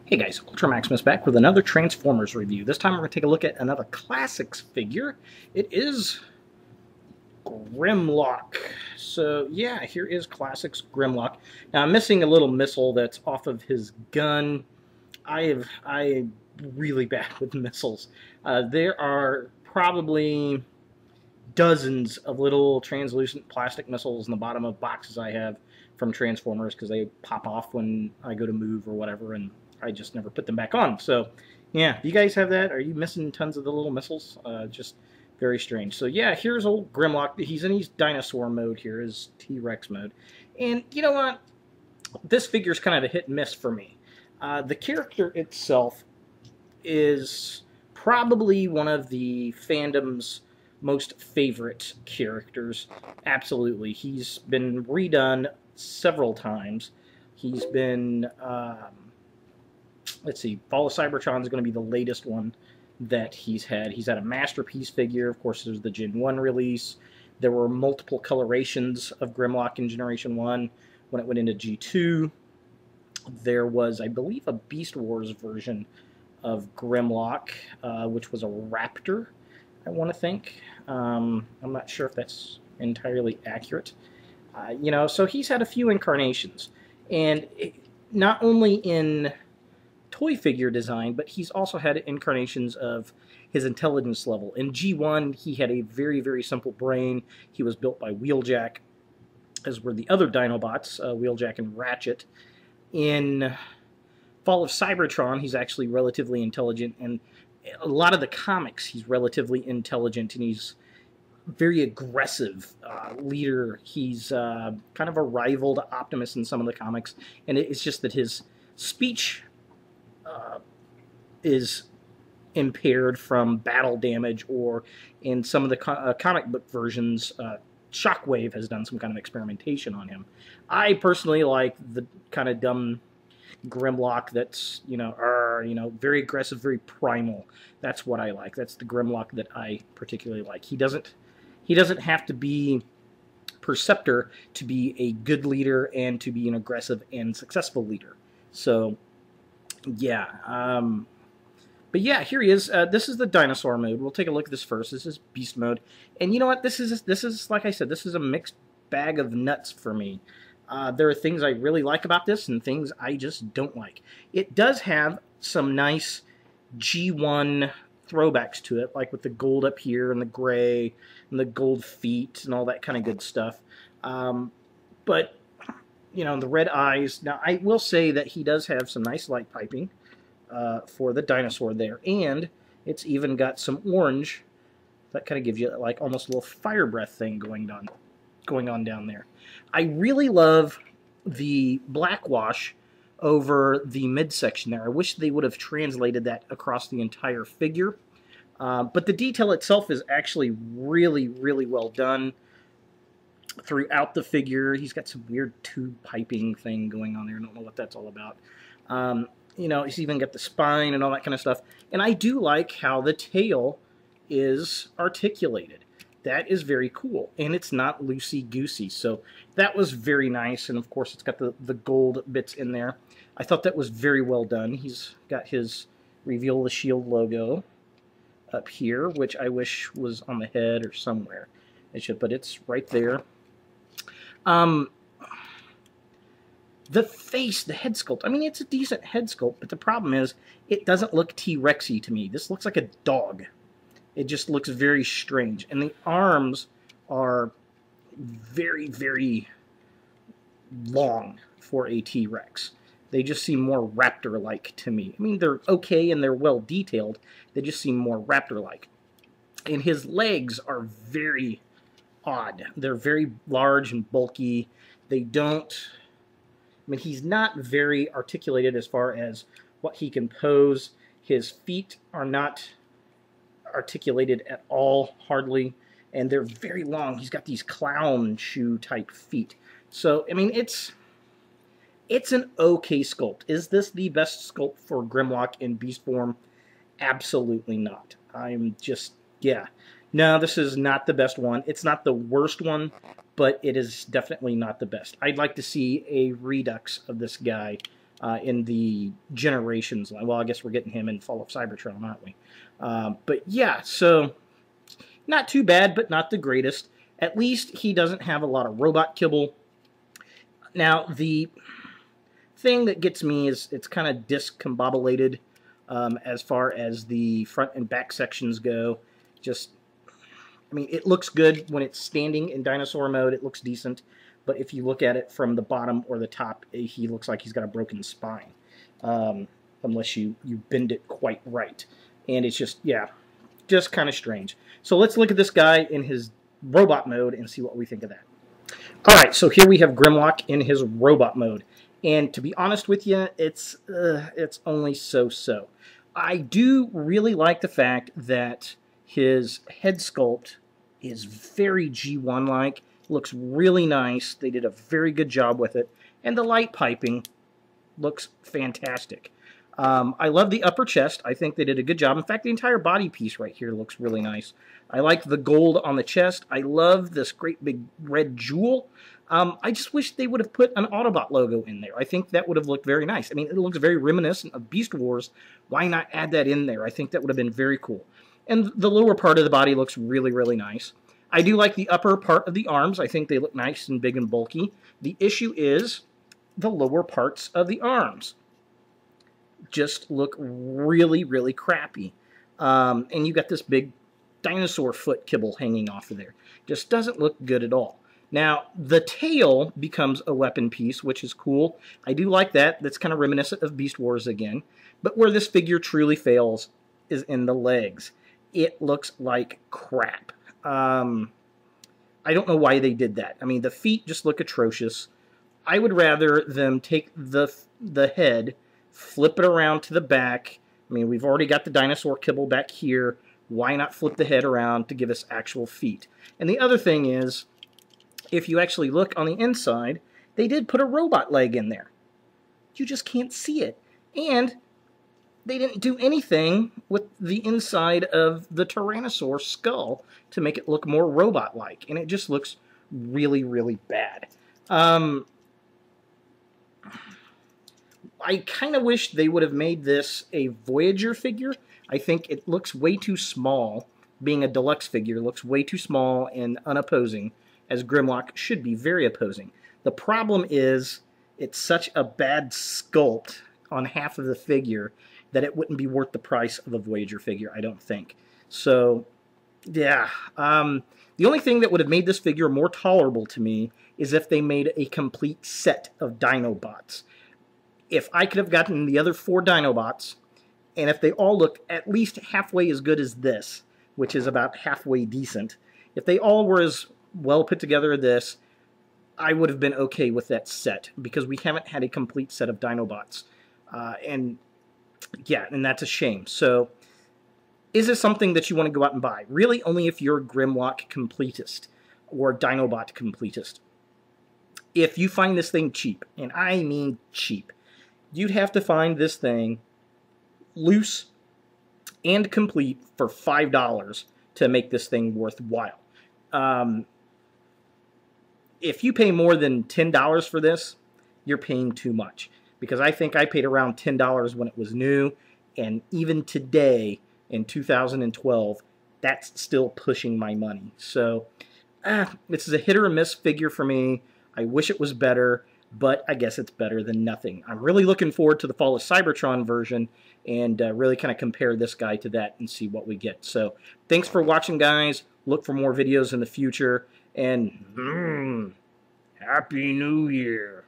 Hey guys, Ultra Maximus back with another Transformers review. This time we're going to take a look at another Classics figure. It is Grimlock. So yeah, here is Classics Grimlock. Now I'm missing a little missile that's off of his gun. I'm really bad with missiles. There are probably dozens of little translucent plastic missiles in the bottom of boxes I have from Transformers because they pop off when I go to move or whatever, and I just never put them back on. So, yeah, do you guys have that? Are you missing tons of the little missiles? Just very strange. So, yeah, here's old Grimlock. He's in his dinosaur mode here, his T-Rex mode. And you know what? This figure's kind of a hit and miss for me. The character itself is probably one of the fandom's most favorite characters. Absolutely. He's been redone several times. He's been... let's see, Fall of Cybertron is going to be the latest one that he's had. He's had a Masterpiece figure. Of course, there's the Gen 1 release. There were multiple colorations of Grimlock in Generation 1 when it went into G2. There was, I believe, a Beast Wars version of Grimlock, which was a Raptor, I want to think. I'm not sure if that's entirely accurate. You know, so he's had a few incarnations. And not only in toy figure design, but he's also had incarnations of his intelligence level. In G1, he had a very, very simple brain. He was built by Wheeljack, as were the other Dinobots, Wheeljack and Ratchet. In Fall of Cybertron, he's actually relatively intelligent, and a lot of the comics, he's relatively intelligent, and he's very aggressive leader. He's kind of a rival to Optimus in some of the comics, and it's just that his speech is impaired from battle damage, or in some of the comic book versions, Shockwave has done some kind of experimentation on him. I personally like the kind of dumb Grimlock that's, you know, very aggressive, very primal. That's what I like. That's the Grimlock that I particularly like. He doesn't have to be Perceptor to be a good leader and to be an aggressive and successful leader. So, yeah. But yeah, here he is. This is the dinosaur mode. We'll take a look at this first. This is beast mode. And you know what? This is like I said, this is a mixed bag of nuts for me. There are things I really like about this and things I just don't like. It does have some nice G1 throwbacks to it, like with the gold up here and the gray and the gold feet and all that kind of good stuff. But, you know, the red eyes. Now, I will say that he does have some nice light piping for the dinosaur there. And it's even got some orange. That kind of gives you like almost a little fire breath thing going on down there. I really love the black wash over the midsection there. I wish they would have translated that across the entire figure. But the detail itself is actually really, really well done throughout the figure. He's got some weird tube piping thing going on there. I don't know what that's all about. You know, he's even got the spine and all that kind of stuff. And I do like how the tail is articulated. That is very cool. And it's not loosey-goosey. So that was very nice. And of course, it's got the gold bits in there. I thought that was very well done. He's got his Reveal the Shield logo up here, which I wish was on the head or somewhere. It should, but it's right there. The face, the head sculpt, I mean, it's a decent head sculpt, but the problem is it doesn't look T-Rexy to me. This looks like a dog. It just looks very strange. And the arms are very, very long for a T-Rex. They just seem more raptor-like to me. I mean, they're okay and they're well detailed. They just seem more raptor-like. And his legs are very odd. They're very large and bulky. They don't... I mean, he's not very articulated as far as what he can pose. His feet are not articulated at all, hardly, and they're very long. He's got these clown shoe type feet. So, I mean, it's an okay sculpt. Is this the best sculpt for Grimlock in beast form? Absolutely not. I'm just, yeah. No, this is not the best one. It's not the worst one, but it is definitely not the best. I'd like to see a redux of this guy in the Generations line. Well, I guess we're getting him in Fall of Cybertron, aren't we? But yeah, so not too bad, but not the greatest. At least he doesn't have a lot of robot kibble. Now, the thing that gets me is it's kind of discombobulated as far as the front and back sections go. Just, I mean, it looks good when it's standing in dinosaur mode. It looks decent. But if you look at it from the bottom or the top, he looks like he's got a broken spine. Unless you bend it quite right. And it's just, yeah, just kind of strange. So let's look at this guy in his robot mode and see what we think of that. All right, so here we have Grimlock in his robot mode. And to be honest with you, it's only so-so. I do really like the fact that his head sculpt is very G1-like. Looks really nice. They did a very good job with it. And the light piping looks fantastic. I love the upper chest. I think they did a good job. In fact, the entire body piece right here looks really nice. I like the gold on the chest. I love this great big red jewel. I just wish they would have put an Autobot logo in there. I think that would have looked very nice. I mean, it looks very reminiscent of Beast Wars. Why not add that in there? I think that would have been very cool. And the lower part of the body looks really, really nice. I do like the upper part of the arms. I think they look nice and big and bulky. The issue is the lower parts of the arms just look really, really crappy. And you got this big dinosaur foot kibble hanging off of there. Just doesn't look good at all. Now, the tail becomes a weapon piece, which is cool. I do like that. That's kind of reminiscent of Beast Wars again. But where this figure truly fails is in the legs. It looks like crap. I don't know why they did that. I mean, the feet just look atrocious. I would rather them take the head, flip it around to the back. I mean, we've already got the dinosaur kibble back here. Why not flip the head around to give us actual feet? And the other thing is, if you actually look on the inside, they did put a robot leg in there. You just can't see it. And they didn't do anything with the inside of the Tyrannosaur skull to make it look more robot-like. And it just looks really, really bad. I kind of wish they would have made this a Voyager figure. I think it looks way too small. Being a deluxe figure, looks way too small and unopposing, as Grimlock should be very opposing. The problem is it's such a bad sculpt on half of the figure that it wouldn't be worth the price of a Voyager figure, I don't think. So, yeah. The only thing that would have made this figure more tolerable to me is if they made a complete set of Dinobots. If I could have gotten the other 4 Dinobots, and if they all looked at least halfway as good as this, which is about halfway decent, if they all were as well put together as this, I would have been okay with that set, because we haven't had a complete set of Dinobots. And yeah, and that's a shame. So, is this something that you want to go out and buy? Really, only if you're a Grimlock completist or Dinobot completist. If you find this thing cheap, and I mean cheap, you'd have to find this thing loose and complete for $5 to make this thing worthwhile. If you pay more than $10 for this, you're paying too much. Because I think I paid around $10 when it was new, and even today, in 2012, that's still pushing my money. So, this is a hit or a miss figure for me. I wish it was better, but I guess it's better than nothing. I'm really looking forward to the Fall of Cybertron version, and really kind of compare this guy to that and see what we get. So, thanks for watching, guys. Look for more videos in the future, and Happy New Year.